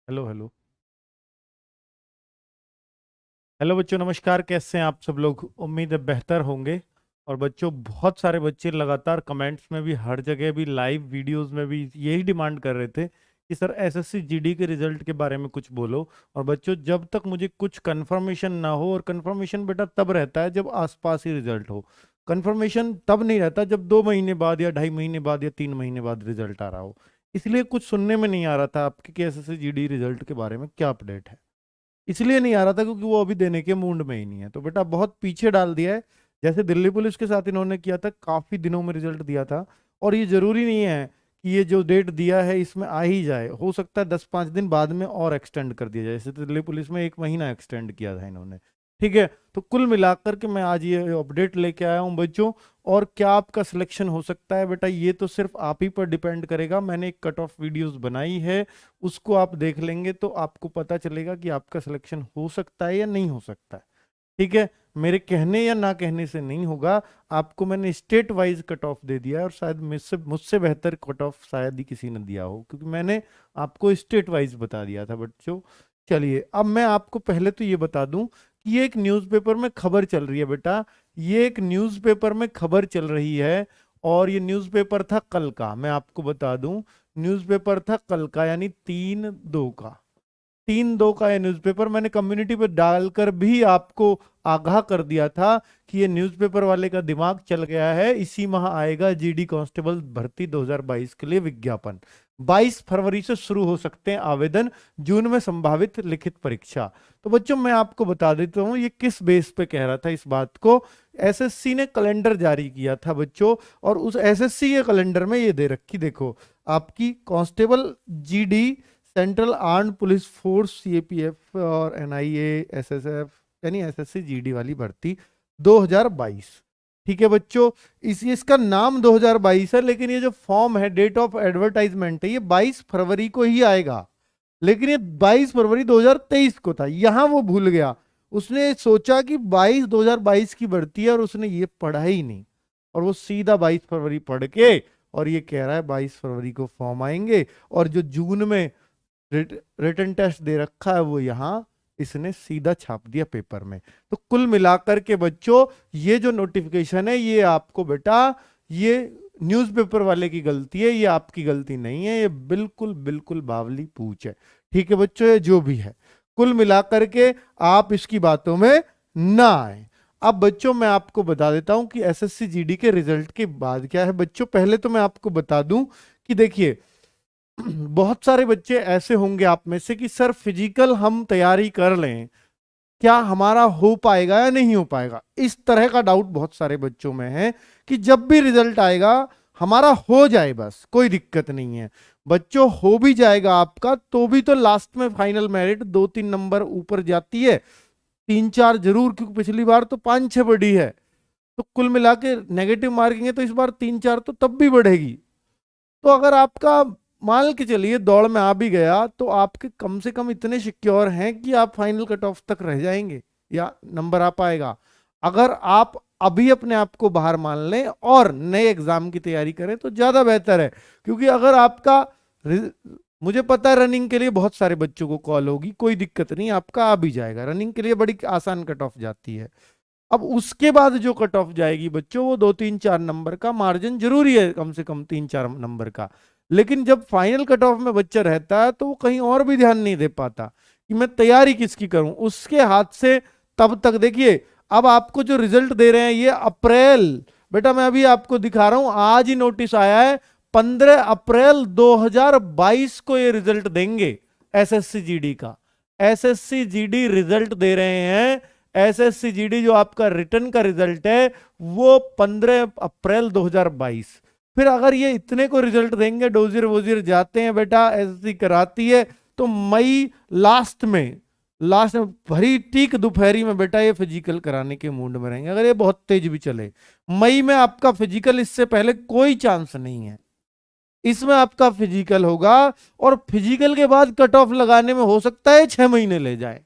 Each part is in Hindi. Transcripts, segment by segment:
Hello hello. हेलो बच्चों, नमस्कार। कैसे हैं आप सब लोग? उम्मीद है बेहतर होंगे। और बच्चों, बहुत सारे बच्चे लगातार कमेंट्स में भी, हर जगह भी, लाइव वीडियोस में भी यही डिमांड कर रहे थे कि सर एसएससी जीडी के रिजल्ट के बारे में कुछ बोलो। और बच्चों, जब तक मुझे कुछ कंफर्मेशन ना हो, और कंफर्मेशन बेटा तब रहता है जब आसपास ही रिजल्ट हो। कंफर्मेशन तब नहीं रहता जब 2 महीने बाद या 2.5 महीने बाद या 3 महीने बाद रिजल्ट आ रहा हो। इसलिए कुछ सुनने में नहीं आ रहा था आपके कि एसएससी जीडी रिजल्ट के बारे में क्या अपडेट है। इसलिए नहीं आ रहा था क्योंकि वो अभी देने के मूड में ही नहीं है। तो बेटा बहुत पीछे डाल दिया है। जैसे दिल्ली पुलिस के साथ इन्होंने किया था, काफी दिनों में रिजल्ट दिया था। और ये जरूरी नहीं है कि ये जो डेट दिया है इसमें आ ही जाए, हो सकता है 10-5 दिन बाद में और एक्सटेंड कर दिया जाए। जैसे दिल्ली पुलिस में 1 महीना एक्सटेंड किया था इन्होंने। ठीक है। तो कुल मिलाकर के मैं आज ये अपडेट लेके आया हूँ बच्चों। और क्या आपका सिलेक्शन हो सकता है बेटा, ये तो सिर्फ आप ही पर डिपेंड करेगा। मैंने एक कट ऑफ वीडियोस बनाई है, उसको आप देख लेंगे तो आपको पता चलेगा कि आपका सिलेक्शन हो सकता है या नहीं हो सकता है। ठीक है। मेरे कहने या ना कहने से नहीं होगा। आपको मैंने स्टेट वाइज कट ऑफ दे दिया है, और शायद मुझसे मुझसे बेहतर कट ऑफ शायद ही किसी ने दिया हो, क्योंकि मैंने आपको स्टेट वाइज बता दिया था बच्चों। चलिए, अब मैं आपको पहले तो ये बता दूं कि ये एक न्यूज़पेपर में खबर चल रही है बेटा। ये एक न्यूज़पेपर में खबर चल रही है। और ये न्यूज़पेपर था कल का, मैं आपको बता दूं। न्यूज़पेपर था कल का, यानी 3/2 का। 3/2 का ये न्यूज़पेपर मैंने कम्युनिटी पे डालकर भी आपको आगाह कर दिया था कि ये न्यूज़पेपर वाले का दिमाग चल गया है। इसी माह आएगा जीडी कांस्टेबल भर्ती 2022 के लिए विज्ञापन। 22 फरवरी से शुरू हो सकते हैं आवेदन, जून में संभावित लिखित परीक्षा। तो बच्चों, मैं आपको बता देता हूँ ये किस बेस पे कह रहा था इस बात को। एसएससी ने कैलेंडर जारी किया था बच्चों, और उस एसएससी के कैलेंडर में ये दे रखी, देखो, आपकी constable GD, central armed police force CAPF और एनआईए एसएसएफ, यानी एसएससी जीडी वाली भर्ती 2022। ठीक है बच्चों। इसका नाम 2022 है, लेकिन ये जो फॉर्म है, डेट ऑफ एडवर्टाइजमेंट है, ये 22 फरवरी को ही आएगा। लेकिन ये 22 फरवरी 2023 को था, यहां वो भूल गया। उसने सोचा कि 2022 की भर्ती है, और उसने ये पढ़ा ही नहीं। और वो सीधा 22 फरवरी पढ़ के और ये कह रहा है 22 फरवरी को फॉर्म आएंगे। और जो जून में रिटन टेस्ट दे रखा है वो यहाँ इसने सीधा छाप दिया पेपर में। तो कुल मिलाकर के बच्चों, ये जो नोटिफिकेशन है ये आपको बेटा, ये न्यूज़पेपर वाले की गलती है, ये आपकी गलती नहीं है। ये बिल्कुल बिल्कुल बावली पूछ है। ठीक है बच्चों, ये जो भी है, कुल मिलाकर के आप इसकी बातों में ना आए। अब बच्चों, मैं आपको बता देता हूं कि एसएससी जीडी के रिजल्ट के बाद क्या है बच्चों। पहले तो मैं आपको बता दूं कि देखिए, बहुत सारे बच्चे ऐसे होंगे आप में से कि सर फिजिकल हम तैयारी कर लें, क्या हमारा हो पाएगा या नहीं हो पाएगा। इस तरह का डाउट बहुत सारे बच्चों में है कि जब भी रिजल्ट आएगा हमारा हो जाए, बस कोई दिक्कत नहीं है। बच्चों, हो भी जाएगा आपका तो भी तो लास्ट में फाइनल मेरिट 2-3 नंबर ऊपर जाती है, 3-4 जरूर, क्योंकि पिछली बार तो 5-6 बढ़ी है। तो कुल मिला के नेगेटिव मार्किंग है, तो इस बार 3-4 तो तब भी बढ़ेगी। तो अगर आपका, मान के चलिए, दौड़ में आ भी गया, तो आपके कम से कम इतने सिक्योर हैं कि आप फाइनल कट ऑफ तक रह जाएंगे या नंबर आ पाएगा। अगर आप अभी अपने आप को बाहर मान लें और नए एग्जाम की तैयारी करें तो ज्यादा बेहतर है। क्योंकि अगर आपका, मुझे पता है रनिंग के लिए बहुत सारे बच्चों को कॉल होगी, कोई दिक्कत नहीं, आपका आ भी जाएगा। रनिंग के लिए बड़ी आसान कट ऑफ जाती है। अब उसके बाद जो कट ऑफ जाएगी बच्चों, वो 2-3-4 नंबर का मार्जिन जरूरी है, कम से कम 3-4 नंबर का। लेकिन जब फाइनल कट ऑफ में बच्चा रहता है तो वो कहीं और भी ध्यान नहीं दे पाता कि मैं तैयारी किसकी करूं, उसके हाथ से। तब तक देखिए, अब आपको जो रिजल्ट दे रहे हैं ये अप्रैल, बेटा मैं अभी आपको दिखा रहा हूं, आज ही नोटिस आया है, 15 अप्रैल 2022 को ये रिजल्ट देंगे एसएससी जीडी का। एसएससी जीडी रिजल्ट दे रहे हैं। एसएससी जीडी जो आपका रिटर्न का रिजल्ट है वो 15 अप्रैल 2022। फिर अगर ये इतने को रिजल्ट देंगे, डोजियर वोजियर जाते हैं बेटा, एसएससी कराती है, तो मई लास्ट में भरी ठीक दोपहरी में बेटा ये फिजिकल कराने के मूड में रहेंगे, अगर ये बहुत तेज भी चले। मई में आपका फिजिकल, इससे पहले कोई चांस नहीं है। इसमें आपका फिजिकल होगा, और फिजिकल के बाद कट ऑफ लगाने में हो सकता है 6 महीने ले जाए।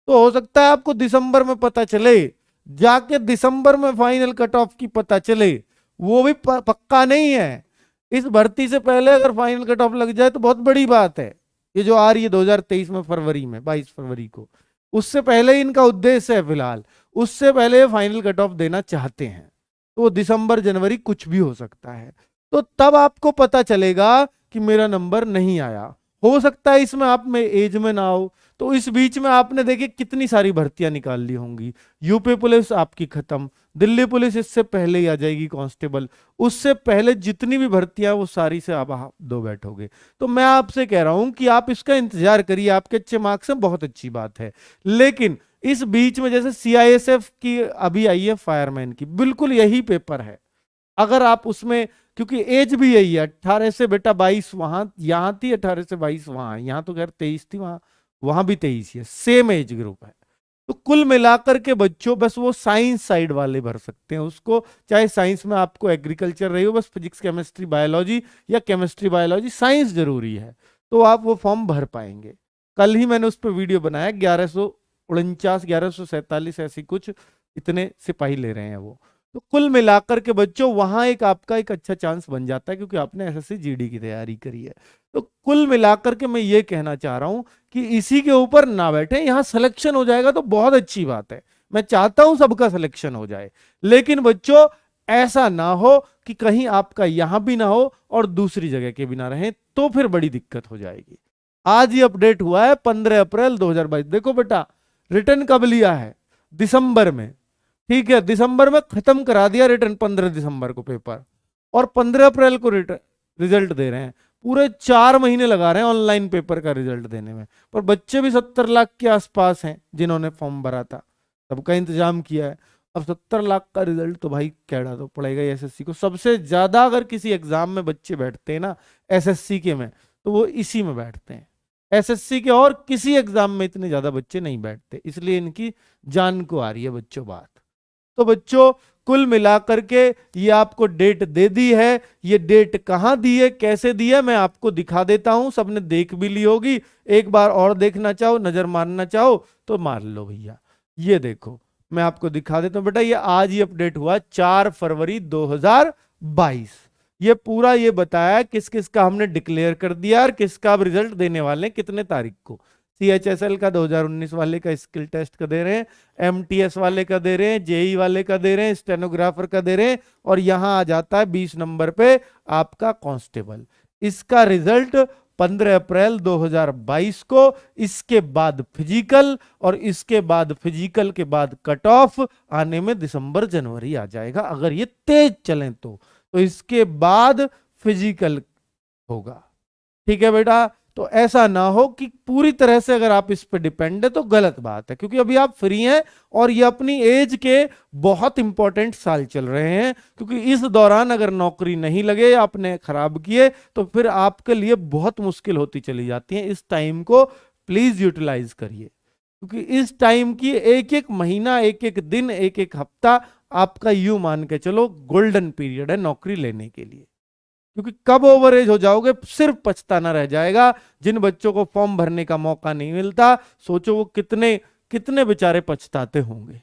तो हो सकता है आपको दिसंबर में पता चले, जाके दिसंबर में फाइनल कट ऑफ की पता चले, वो भी पक्का नहीं है। इस भर्ती से पहले अगर फाइनल कट ऑफ लग जाए तो बहुत बड़ी बात है। ये जो आ रही है 2023 में फरवरी में 22 फरवरी को, उससे पहले इनका उद्देश्य है फिलहाल, उससे पहले फाइनल कट ऑफ देना चाहते हैं। तो दिसंबर जनवरी कुछ भी हो सकता है। तो तब आपको पता चलेगा कि मेरा नंबर नहीं आया। हो सकता है इसमें आप में एज में ना हो, तो इस बीच में आपने देखिए कितनी सारी भर्तियां निकाल ली होंगी। यूपी पुलिस आपकी खत्म, दिल्ली पुलिस इससे पहले ही आ जाएगी कांस्टेबल, उससे पहले जितनी भी भर्तियां वो सारी से आप दो बैठोगे। तो मैं आपसे कह रहा हूं कि आप इसका इंतजार करिए, आपके अच्छे मार्क्स हैं, बहुत अच्छी बात है। लेकिन इस बीच में जैसे सीआईएसएफ की अभी आई है, फायरमैन की, बिल्कुल यही पेपर है। अगर आप उसमें, क्योंकि एज भी यही है, 18 से बेटा 22 वहां, यहां थी 18 से 22 वहां, यहां तो खैर 23 थी, वहां वहां भी 23 है, सेम एज ग्रुप है। तो कुल मिलाकर के बच्चों बस वो साइंस साइड वाले भर सकते हैं उसको, चाहे साइंस में आपको एग्रीकल्चर रही हो, बस फिजिक्स केमिस्ट्री बायोलॉजी या केमिस्ट्री बायोलॉजी, साइंस जरूरी है, तो आप वो फॉर्म भर पाएंगे। कल ही मैंने उस पर वीडियो बनाया, 1149 1147 ऐसी कुछ इतने सिपाही ले रहे हैं वो। तो कुल मिलाकर के बच्चों वहां एक आपका एक अच्छा चांस बन जाता है, क्योंकि आपने एसएससी जीडी की तैयारी करी है। तो कुल मिलाकर के मैं ये कहना चाह रहा हूं कि इसी के ऊपर ना बैठे, यहां सिलेक्शन हो जाएगा तो बहुत अच्छी बात है, मैं चाहता हूं सबका सिलेक्शन हो जाए। लेकिन बच्चों ऐसा ना हो कि कहीं आपका यहां भी ना हो और दूसरी जगह के भी ना रहे, तो फिर बड़ी दिक्कत हो जाएगी। आज ये अपडेट हुआ है 15 अप्रैल 2022। देखो बेटा, रिटर्न कब लिया है? दिसंबर में, ठीक है, दिसंबर में खत्म करा दिया रिटर्न, 15 दिसंबर को पेपर, और 15 अप्रैल को रिजल्ट दे रहे हैं। पूरे 4 महीने लगा रहे हैं ऑनलाइन पेपर का रिजल्ट देने में। पर बच्चे भी 70 लाख के आसपास हैं जिन्होंने फॉर्म भरा था, सबका इंतजाम किया है। अब 70 लाख का रिजल्ट तो भाई कहना तो पड़ेगा एसएससी को। सबसे ज्यादा अगर किसी एग्जाम में बच्चे बैठते हैं ना एसएससी के में, तो वो इसी में बैठते हैं। एसएससी के और किसी एग्जाम में इतने ज्यादा बच्चे नहीं बैठते, इसलिए इनकी जान को आ रही है बच्चों बात। तो बच्चों कुल मिलाकर के ये आपको डेट दे दी है। ये डेट कहां दी है, कैसे दी है, मैं आपको दिखा देता हूं। सबने देख भी ली होगी, एक बार और देखना चाहो, नजर मारना चाहो तो मार लो भैया। ये देखो मैं आपको दिखा देता हूं बेटा, ये आज ही अपडेट हुआ 4 फरवरी 2022। ये पूरा ये बताया किस किस का हमने डिक्लेयर कर दिया और किसका अब रिजल्ट देने वाले हैं, कितने तारीख को। सीएचएसएल का 2019 वाले का स्किल टेस्ट का दे रहे हैं, एमटीएस वाले का दे रहे हैं, जेई वाले का दे रहे हैं, स्टेनोग्राफर का दे रहे हैं, और यहां आ जाता है 20 नंबर पे आपका कांस्टेबल। इसका रिजल्ट 15 अप्रैल 2022 को, इसके बाद फिजिकल, और इसके बाद फिजिकल के बाद कट ऑफ आने में दिसंबर जनवरी आ जाएगा, अगर ये तेज चलें तो इसके बाद फिजिकल होगा। ठीक है बेटा, तो ऐसा ना हो कि पूरी तरह से अगर आप इस पे डिपेंड है तो गलत बात है, क्योंकि अभी आप फ्री हैं और ये अपनी एज के बहुत इंपॉर्टेंट साल चल रहे हैं। क्योंकि इस दौरान अगर नौकरी नहीं लगे या आपने खराब किए तो फिर आपके लिए बहुत मुश्किल होती चली जाती है। इस टाइम को प्लीज यूटिलाइज करिए, क्योंकि इस टाइम की एक एक महीना, एक एक दिन, एक एक हफ्ता आपका यूं मान के चलो गोल्डन पीरियड है नौकरी लेने के लिए। क्योंकि कब ओवर एज हो जाओगे सिर्फ पछताना रह जाएगा। जिन बच्चों को फॉर्म भरने का मौका नहीं मिलता, सोचो वो कितने कितने बेचारे पछताते होंगे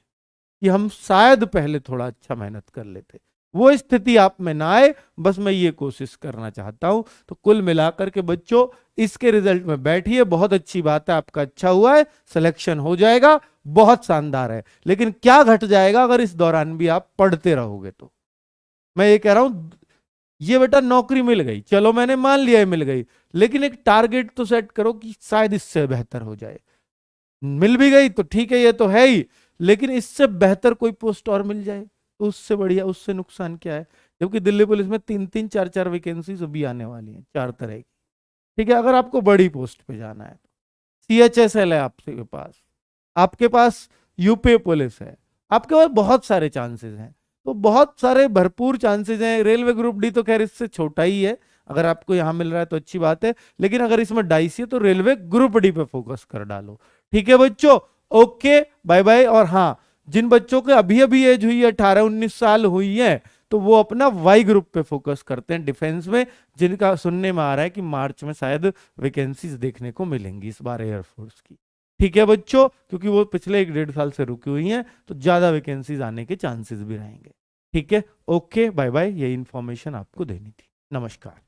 कि हम शायद पहले थोड़ा अच्छा मेहनत कर लेते। वो स्थिति आप में ना आए, बस मैं ये कोशिश करना चाहता हूं। तो कुल मिलाकर के बच्चों इसके रिजल्ट में बैठिए, बहुत अच्छी बात है, आपका अच्छा हुआ है, सिलेक्शन हो जाएगा, बहुत शानदार है। लेकिन क्या घट जाएगा अगर इस दौरान भी आप पढ़ते रहोगे तो। मैं ये कह रहा हूं, ये बेटा नौकरी मिल गई, चलो मैंने मान लिया है मिल गई, लेकिन एक टारगेट तो सेट करो कि शायद इससे बेहतर हो जाए। मिल भी गई तो ठीक है, ये तो है ही, लेकिन इससे बेहतर कोई पोस्ट और मिल जाए तो उससे बढ़िया, उससे नुकसान क्या है। जबकि दिल्ली पुलिस में 3-3 4-4 वैकेंसीज अभी आने वाली हैं, 4 तरह की। ठीक है, अगर आपको बड़ी पोस्ट पे जाना है, सीएचएसएल है आपके पास, आपके पास यूपी पुलिस है, आपके पास बहुत सारे चांसेस हैं। तो बहुत सारे भरपूर चांसेस हैं। रेलवे ग्रुप डी तो खैर इससे छोटा ही है, अगर आपको यहां मिल रहा है तो अच्छी बात है, लेकिन अगर इसमें डाइस है तो रेलवे ग्रुप डी पे फोकस कर डालो। ठीक है बच्चों, ओके बाय बाय। और हाँ, जिन बच्चों के अभी अभी एज हुई है, 18-19 साल हुई है, तो वो अपना वाई ग्रुप पे फोकस करते हैं डिफेंस में, जिनका सुनने में आ रहा है कि मार्च में शायद वैकेंसीज देखने को मिलेंगी इस बार एयरफोर्स की। ठीक है बच्चों, क्योंकि वो पिछले 1-1.5 साल से रुकी हुई हैं, तो ज्यादा वैकेंसीज आने के चांसेस भी रहेंगे। ठीक है, ओके बाय बाय, ये इंफॉर्मेशन आपको देनी थी। नमस्कार।